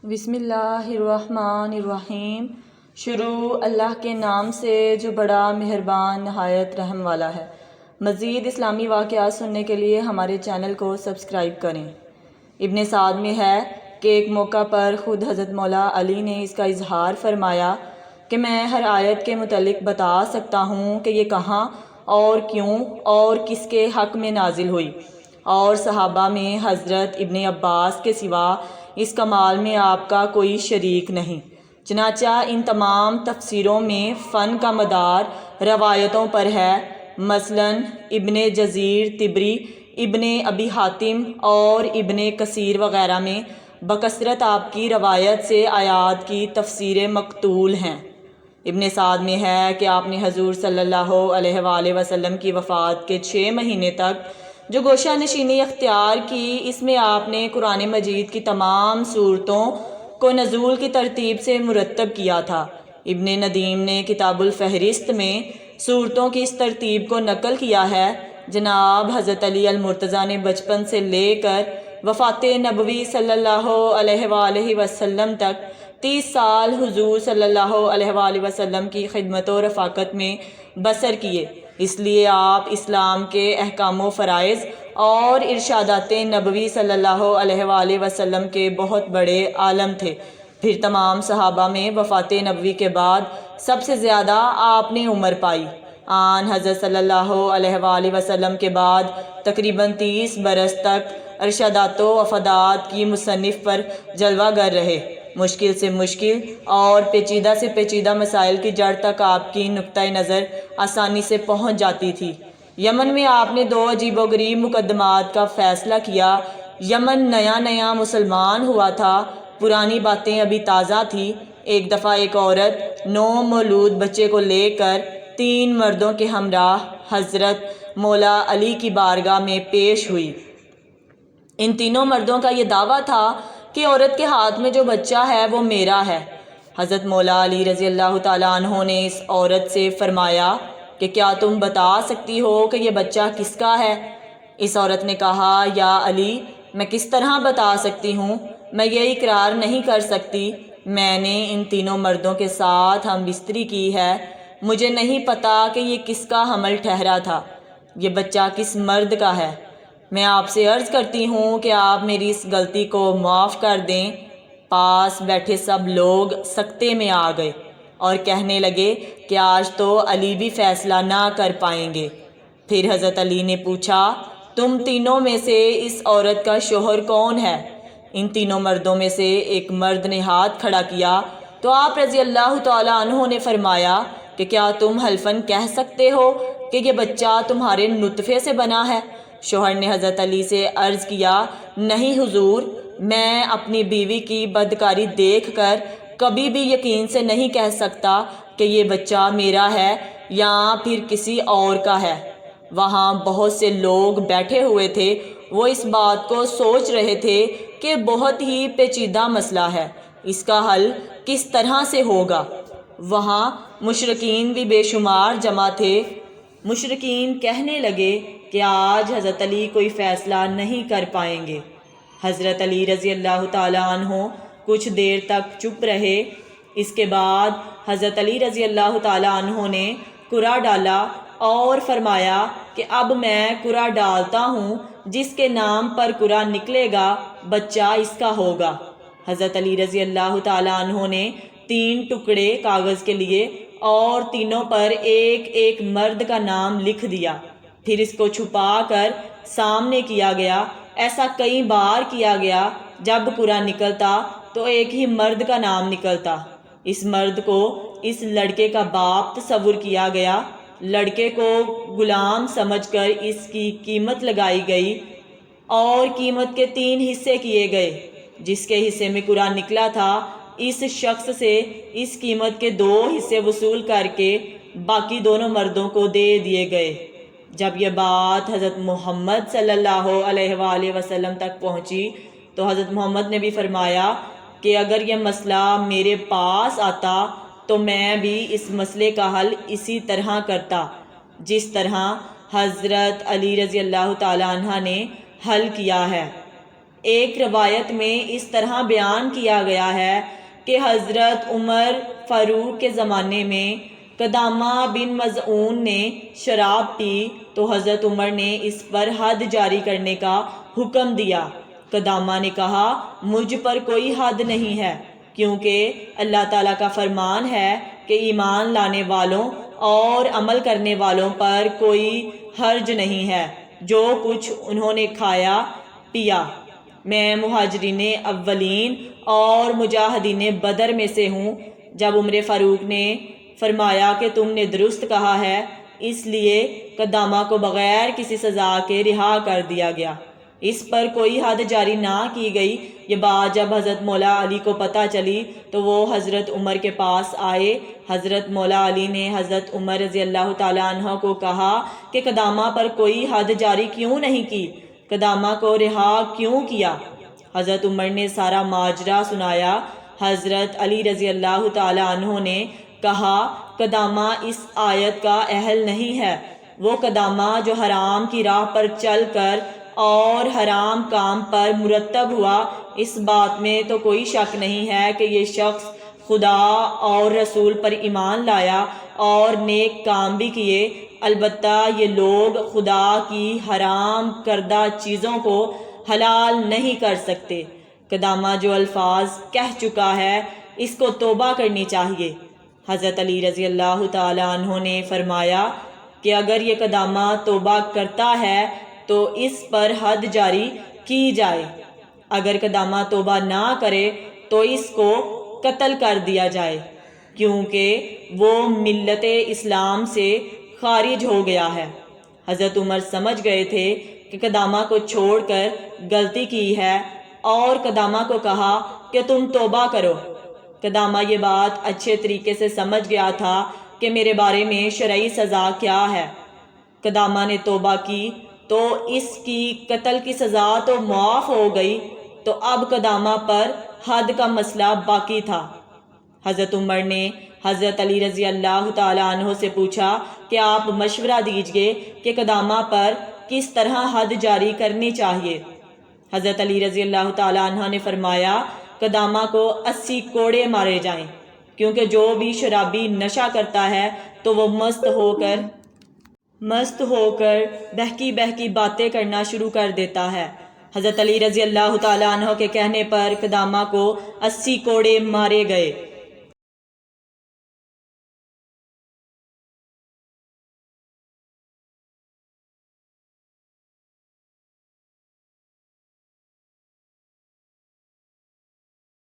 بسم اللہ الرحمن الرحیم۔ شروع اللہ کے نام سے جو بڑا مہربان نہایت رحم والا ہے۔ مزید اسلامی واقعات سننے کے لیے ہمارے چینل کو سبسکرائب کریں۔ ابن سعد میں ہے کہ ایک موقع پر خود حضرت مولا علی نے اس کا اظہار فرمایا کہ میں ہر آیت کے متعلق بتا سکتا ہوں کہ یہ کہاں اور کیوں اور کس کے حق میں نازل ہوئی، اور صحابہ میں حضرت ابن عباس کے سوا اس کمال میں آپ کا کوئی شریک نہیں۔ چنانچہ ان تمام تفسیروں میں فن کا مدار روایتوں پر ہے۔ مثلا ابن جزیر طبری، ابن ابی حاتم اور ابن کثیر وغیرہ میں بکثرت آپ کی روایت سے آیات کی تفسیریں مقتول ہیں۔ ابن سعد میں ہے کہ آپ نے حضور صلی اللہ علیہ وآلہ وسلم کی وفات کے 6 مہینے تک جو گوشہ نشینی اختیار کی، اس میں آپ نے قرآن مجید کی تمام صورتوں کو نزول کی ترتیب سے مرتب کیا تھا۔ ابن ندیم نے کتاب الفہرست میں صورتوں کی اس ترتیب کو نقل کیا ہے۔ جناب حضرت علی المرتضیٰ نے بچپن سے لے کر وفات نبوی صلی اللہ علیہ وآلہ وسلم تک 30 سال حضور صلی اللہ علیہ وآلہ وسلم کی خدمت و رفاقت میں بسر کیے، اس لیے آپ اسلام کے احکام و فرائض اور ارشادات نبوی صلی اللہ علیہ وآلہ وسلم کے بہت بڑے عالم تھے۔ پھر تمام صحابہ میں وفات نبوی کے بعد سب سے زیادہ آپ نے عمر پائی۔ آن حضرت صلی اللہ علیہ وآلہ وسلم کے بعد تقریباً 30 برس تک ارشادات و افادات کی مصنف پر جلوہ گر رہے۔ مشکل سے مشکل اور پیچیدہ سے پیچیدہ مسائل کی جڑ تک آپ کی نقطۂ نظر آسانی سے پہنچ جاتی تھی۔ یمن میں آپ نے 2 عجیب و غریب مقدمات کا فیصلہ کیا۔ یمن نیا نیا مسلمان ہوا تھا، پرانی باتیں ابھی تازہ تھیں۔ ایک دفعہ ایک عورت 9 مولود بچے کو لے کر 3 مردوں کے ہمراہ حضرت مولا علی کی بارگاہ میں پیش ہوئی۔ ان تینوں مردوں کا یہ دعویٰ تھا کہ عورت کے ہاتھ میں جو بچہ ہے وہ میرا ہے۔ حضرت مولا علی رضی اللہ تعالیٰ عنہ نے اس عورت سے فرمایا کہ کیا تم بتا سکتی ہو کہ یہ بچہ کس کا ہے؟ اس عورت نے کہا، یا علی، میں کس طرح بتا سکتی ہوں؟ میں یہ اقرار نہیں کر سکتی۔ میں نے ان تینوں مردوں کے ساتھ ہم بستری کی ہے، مجھے نہیں پتا کہ یہ کس کا حمل ٹھہرا تھا، یہ بچہ کس مرد کا ہے۔ میں آپ سے عرض کرتی ہوں کہ آپ میری اس غلطی کو معاف کر دیں۔ پاس بیٹھے سب لوگ سکتے میں آ گئے اور کہنے لگے کہ آج تو علی بھی فیصلہ نہ کر پائیں گے۔ پھر حضرت علی نے پوچھا، تم تینوں میں سے اس عورت کا شوہر کون ہے؟ ان تینوں مردوں میں سے ایک مرد نے ہاتھ کھڑا کیا تو آپ رضی اللہ تعالیٰ عنہ نے فرمایا کہ کیا تم حلفاً کہہ سکتے ہو کہ یہ بچہ تمہارے نطفے سے بنا ہے؟ شوہر نے حضرت علی سے عرض کیا، نہیں حضور، میں اپنی بیوی کی بدکاری دیکھ کر کبھی بھی یقین سے نہیں کہہ سکتا کہ یہ بچہ میرا ہے یا پھر کسی اور کا ہے۔ وہاں بہت سے لوگ بیٹھے ہوئے تھے، وہ اس بات کو سوچ رہے تھے کہ بہت ہی پیچیدہ مسئلہ ہے، اس کا حل کس طرح سے ہوگا۔ وہاں مشرکین بھی بے شمار جمع تھے۔ مشرکین کہنے لگے کہ آج حضرت علی کوئی فیصلہ نہیں کر پائیں گے۔ حضرت علی رضی اللہ تعالیٰ عنہ کچھ دیر تک چپ رہے۔ اس کے بعد حضرت علی رضی اللہ تعالیٰ عنہ نے قرعہ ڈالا اور فرمایا کہ اب میں قرعہ ڈالتا ہوں، جس کے نام پر قرعہ نکلے گا بچہ اس کا ہوگا۔ حضرت علی رضی اللہ تعالیٰ عنہ نے 3 ٹکڑے کاغذ کے لیے اور تینوں پر ایک ایک مرد کا نام لکھ دیا۔ پھر اس کو چھپا کر سامنے کیا گیا۔ ایسا کئی بار کیا گیا۔ جب قرعہ نکلتا تو ایک ہی مرد کا نام نکلتا۔ اس مرد کو اس لڑکے کا باپ تصور کیا گیا۔ لڑکے کو غلام سمجھ کر اس کی قیمت لگائی گئی اور قیمت کے 3 حصے کیے گئے۔ جس کے حصے میں قرعہ نکلا تھا، اس شخص سے اس قیمت کے 2 حصے وصول کر کے باقی دونوں مردوں کو دے دیے گئے۔ جب یہ بات حضرت محمد صلی اللہ علیہ وآلہ وسلم تک پہنچی تو حضرت محمد نے بھی فرمایا کہ اگر یہ مسئلہ میرے پاس آتا تو میں بھی اس مسئلے کا حل اسی طرح کرتا جس طرح حضرت علی رضی اللہ تعالیٰ عنہ نے حل کیا ہے۔ ایک روایت میں اس طرح بیان کیا گیا ہے کہ حضرت عمر فاروق کے زمانے میں قدامہ بن مظعون نے شراب پی تو حضرت عمر نے اس پر حد جاری کرنے کا حکم دیا۔ قدامہ نے کہا مجھ پر کوئی حد نہیں ہے، کیونکہ اللہ تعالیٰ کا فرمان ہے کہ ایمان لانے والوں اور عمل کرنے والوں پر کوئی حرج نہیں ہے جو کچھ انہوں نے کھایا پیا۔ میں مہاجرین اولین اور مجاہدین بدر میں سے ہوں۔ جب عمر فاروق نے فرمایا کہ تم نے درست کہا ہے، اس لیے قدامہ کو بغیر کسی سزا کے رہا کر دیا گیا، اس پر کوئی حد جاری نہ کی گئی۔ یہ بات جب حضرت مولا علی کو پتہ چلی تو وہ حضرت عمر کے پاس آئے۔ حضرت مولا علی نے حضرت عمر رضی اللہ تعالیٰ عنہ کو کہا کہ قدامہ پر کوئی حد جاری کیوں نہیں کی، قدامہ کو رہا کیوں کیا؟ حضرت عمر نے سارا ماجرا سنایا۔ حضرت علی رضی اللہ تعالیٰ عنہ نے کہا قدامہ اس آیت کا اہل نہیں ہے۔ وہ قدامہ جو حرام کی راہ پر چل کر اور حرام کام پر مرتب ہوا، اس بات میں تو کوئی شک نہیں ہے کہ یہ شخص خدا اور رسول پر ایمان لایا اور نیک کام بھی کیے، البتہ یہ لوگ خدا کی حرام کردہ چیزوں کو حلال نہیں کر سکتے۔ قدامہ جو الفاظ کہہ چکا ہے اس کو توبہ کرنی چاہیے۔ حضرت علی رضی اللہ تعالیٰ عنہ نے فرمایا کہ اگر یہ قدامہ توبہ کرتا ہے تو اس پر حد جاری کی جائے، اگر قدامہ توبہ نہ کرے تو اس کو قتل کر دیا جائے، کیونکہ وہ ملت اسلام سے خارج ہو گیا ہے۔ حضرت عمر سمجھ گئے تھے کہ قدامہ کو چھوڑ کر غلطی کی ہے اور قدامہ کو کہا کہ تم توبہ کرو۔ قدامہ یہ بات اچھے طریقے سے سمجھ گیا تھا کہ میرے بارے میں شرعی سزا کیا ہے۔ قدامہ نے توبہ کی تو اس کی قتل کی سزا تو معاف ہو گئی، تو اب قدامہ پر حد کا مسئلہ باقی تھا۔ حضرت عمر نے حضرت علی رضی اللہ تعالیٰ عنہ سے پوچھا کہ آپ مشورہ دیجئے کہ قدامہ پر کس طرح حد جاری کرنی چاہیے۔ حضرت علی رضی اللہ تعالیٰ عنہ نے فرمایا قدامہ کو 80 کوڑے مارے جائیں، کیونکہ جو بھی شرابی نشہ کرتا ہے تو وہ مست ہو کر بہکی باتیں کرنا شروع کر دیتا ہے۔ حضرت علی رضی اللہ تعالیٰ عنہ کے کہنے پر قدامہ کو 80 کوڑے مارے گئے۔